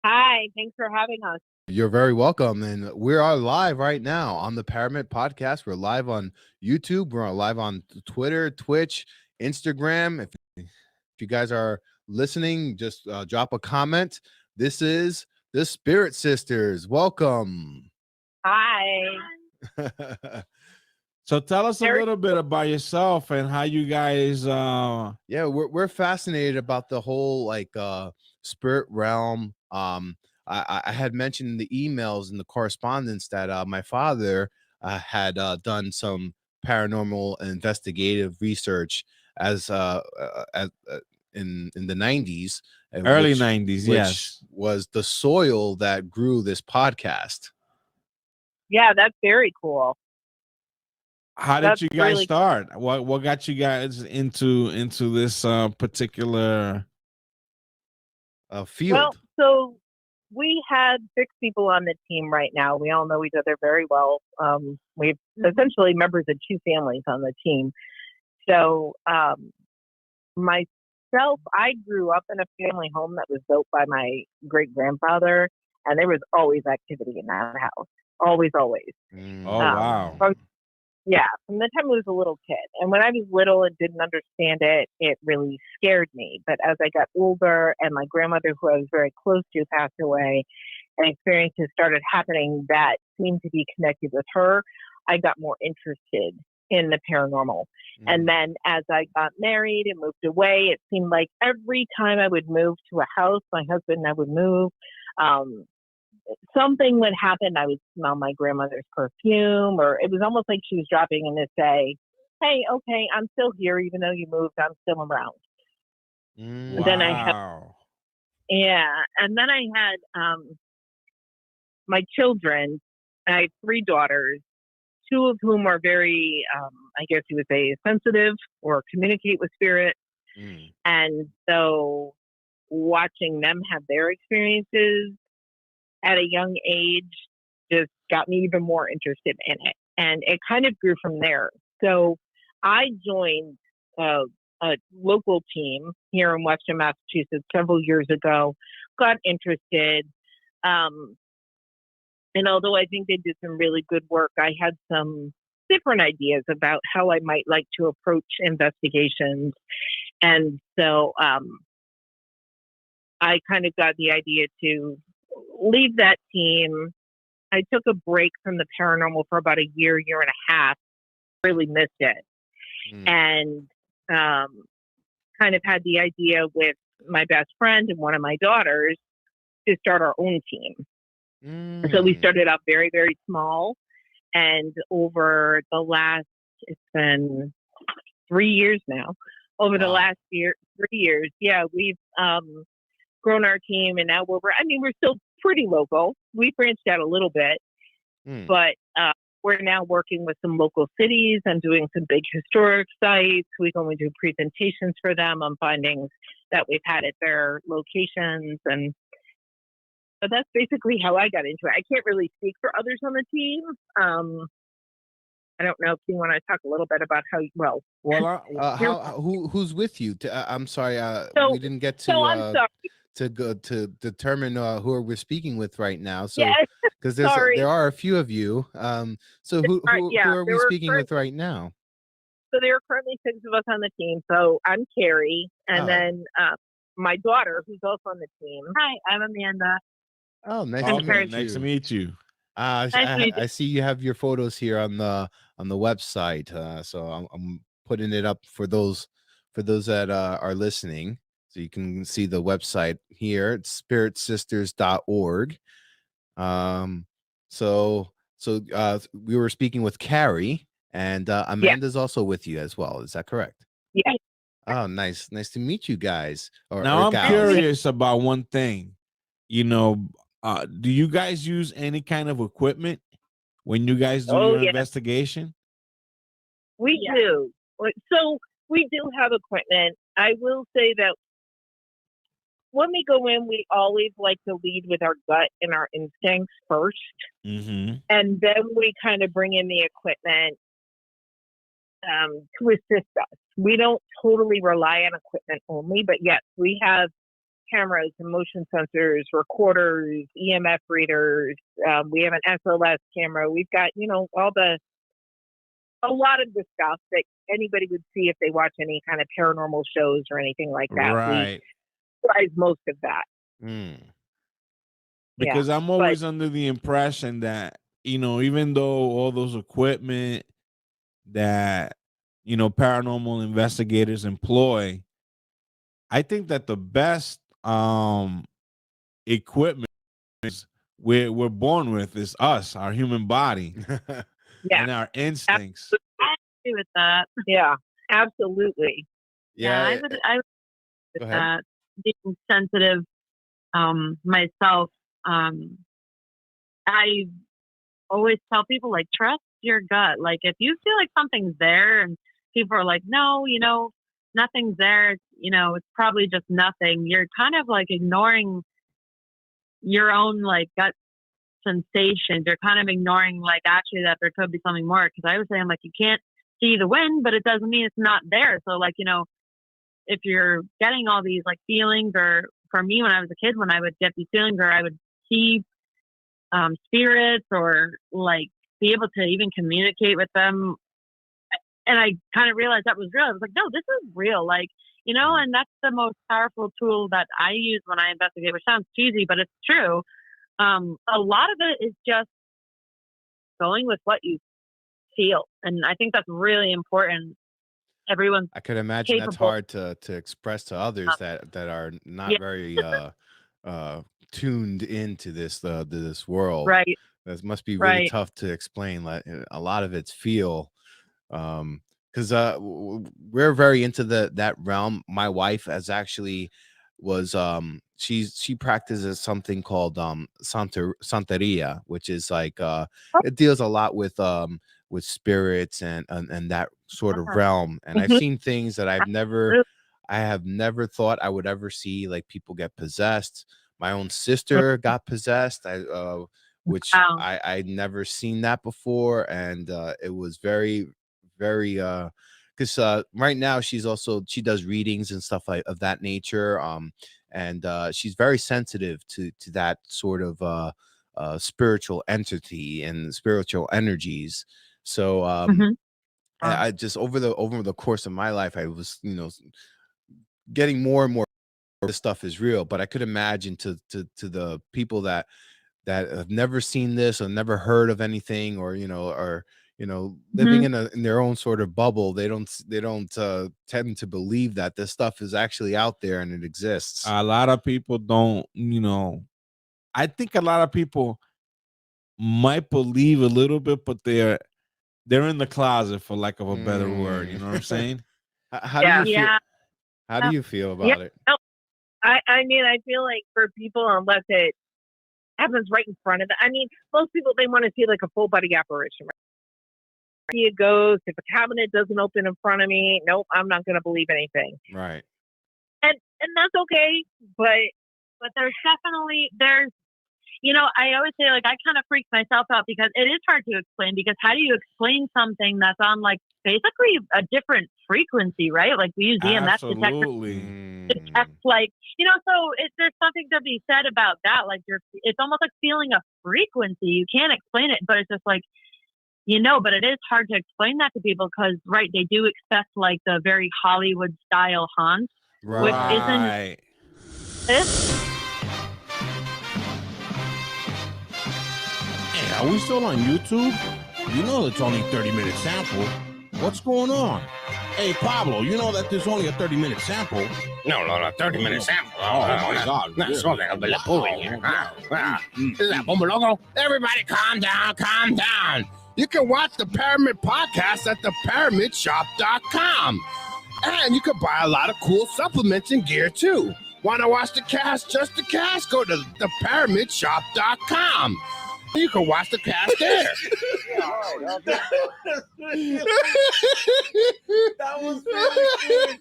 Hi, thanks for having us. You're very welcome. And we are live right now on the Paramid podcast. We're live on YouTube. We're live on Twitter, Twitch, Instagram. If you guys are listening, just drop a comment. This is the Spirit Sisters. Welcome. Hi. So tell us a Very little bit about yourself and how you guys Yeah, we're fascinated about the whole spirit realm. I had mentioned in the emails and the correspondence that my father had done some paranormal investigative research as in the 90s, early 90s, which yes. was the soil that grew this podcast. Yeah, that's very cool. How did That's you guys really start? What got you guys into this particular Field. well. So we had 6 people on the team right now. We all know each other very well. We've essentially members of 2 families on the team. So myself, I grew up in a family home that was built by my great grandfather, and there was always activity in that house. Always, always. Oh wow. Yeah, from the time I was a little kid. And when I was little and didn't understand it, it really scared me. But as I got older and my grandmother, who I was very close to, passed away, and experiences started happening that seemed to be connected with her, I got more interested in the paranormal. And then as I got married and moved away, it seemed like every time I would move to a house, my husband and I would move, something would happen. I would smell my grandmother's perfume, or it was almost like she was dropping in to say, "Hey, okay, I'm still here, even though you moved. I'm still around." Wow. And then I had, yeah, and then I had my children. I have 3 daughters, 2 of whom are very, I guess you would say, sensitive or communicate with spirit, and so watching them have their experiences at a young age just got me even more interested in it. And it kind of grew from there. So I joined a local team here in Western Massachusetts several years ago, got interested. And although I think they did some really good work, I had some different ideas about how I might like to approach investigations. And so I kind of got the idea to leave that team. I took a break from the paranormal for about a year and a half, really missed it. And kind of had the idea with my best friend and one of my daughters to start our own team. So we started out very, very small. And over the last, it's been 3 years now, over the last 3 years, yeah, we've grown our team, and now we're still pretty local. We branched out a little bit, but we're now working with some local cities and doing some big historic sites. We go and do presentations for them on findings that we've had at their locations. And so that's basically how I got into it. I can't really speak for others on the team. I don't know if you want to talk a little bit about who's with you? I'm sorry, we didn't get to I'm sorry. to go to determine who we're speaking with right now. So Yes, because sorry. there are a few of you. So who are we speaking with right now? So there are currently 6 of us on the team. So I'm Carrie, and then my daughter, who's also on the team. Hi, I'm Amanda. Oh, nice to meet you. I see you have your photos here on the website. So I'm putting it up for those that are listening. So you can see the website here. It's spiritsisters.org. So we were speaking with Carrie, and Amanda's also with you as well. Is that correct? Yeah. Oh, nice to meet you guys. Now I'm curious about one thing. Do you guys use any kind of equipment when you guys do your investigation? We do. So we do have equipment. I will say that when we go in, we always like to lead with our gut and our instincts first. And then we kind of bring in the equipment to assist us. We don't totally rely on equipment only, but yes, we have cameras and motion sensors, recorders, EMF readers. We have an SLS camera. We've got, a lot of the stuff that anybody would see if they watch any kind of paranormal shows or anything like that. Right. We utilize most of that. Because I'm always under the impression that, even though all those equipment that, paranormal investigators employ, I think that the best equipment we're born with is us, our human body, and our instincts. I agree with that. Yeah, absolutely. I would with that. Being sensitive myself, I always tell people, like, trust your gut. Like, if you feel like something's there and people are like, no, nothing's there, it's probably just nothing, you're kind of like ignoring your own like gut sensations. You're kind of ignoring like actually that there could be something more. Because I was saying, like, you can't see the wind, but it doesn't mean it's not there. So like, if you're getting all these like feelings, or for me when I was a kid, when I would get these feelings or I would see spirits or like be able to even communicate with them, and I kind of realized that was real. I was like, no, this is real. Like, and that's the most powerful tool that I use when I investigate, which sounds cheesy, but it's true. A lot of it is just going with what you feel. And I think that's really important. I could imagine capable. That's hard to express to others that are not very tuned into this world. Right. That must be really tough to explain. Like, a lot of it's feel. Because we're very into that realm. My wife she practices something called Santeria, which is like it deals a lot with spirits and that sort of realm. And I've seen things that I have never thought I would ever see, like people get possessed. My own sister got possessed, which I'd never seen that before, and it was very, very because right now she does readings and stuff like of that nature, and she's very sensitive to that sort of spiritual entity and spiritual energies. So I just over the course of my life, I was getting more and more this stuff is real. But I could imagine to the people that have never seen this or never heard of anything, or living in their own sort of bubble, they don't tend to believe that this stuff is actually out there and it exists. A lot of people don't, I think a lot of people might believe a little bit, but they're in the closet, for lack of a better word. You know what I'm saying? How do you feel about it? I mean, I feel like for people, unless it happens right in front of them, I mean, most people, they want to see like a full body apparition. Right? See a ghost. If a cabinet doesn't open in front of me, nope, I'm not going to believe anything. Right. And that's okay, but there's I always say, like, I kind of freak myself out because it is hard to explain, because how do you explain something that's on like basically a different frequency, right? Like we use EMF detectors to detect, like, so there's something to be said about that. Like it's almost like feeling a frequency. You can't explain it, but it's just like, but it is hard to explain that to people because, right, they do expect like the very Hollywood style haunt, which isn't this. Hey, are we still on YouTube? It's only a 30-minute sample. What's going on? Hey, Pablo, you know that there's only a 30-minute sample? No, 30-minute sample. Oh my God. That's all that le pude here. Everybody calm down. You can watch the Paramid podcast at theparamidshop.com. And you can buy a lot of cool supplements and gear, too. Want to watch the cast, just the cast? Go to theparamidshop.com. You can watch the cast there. That was really good.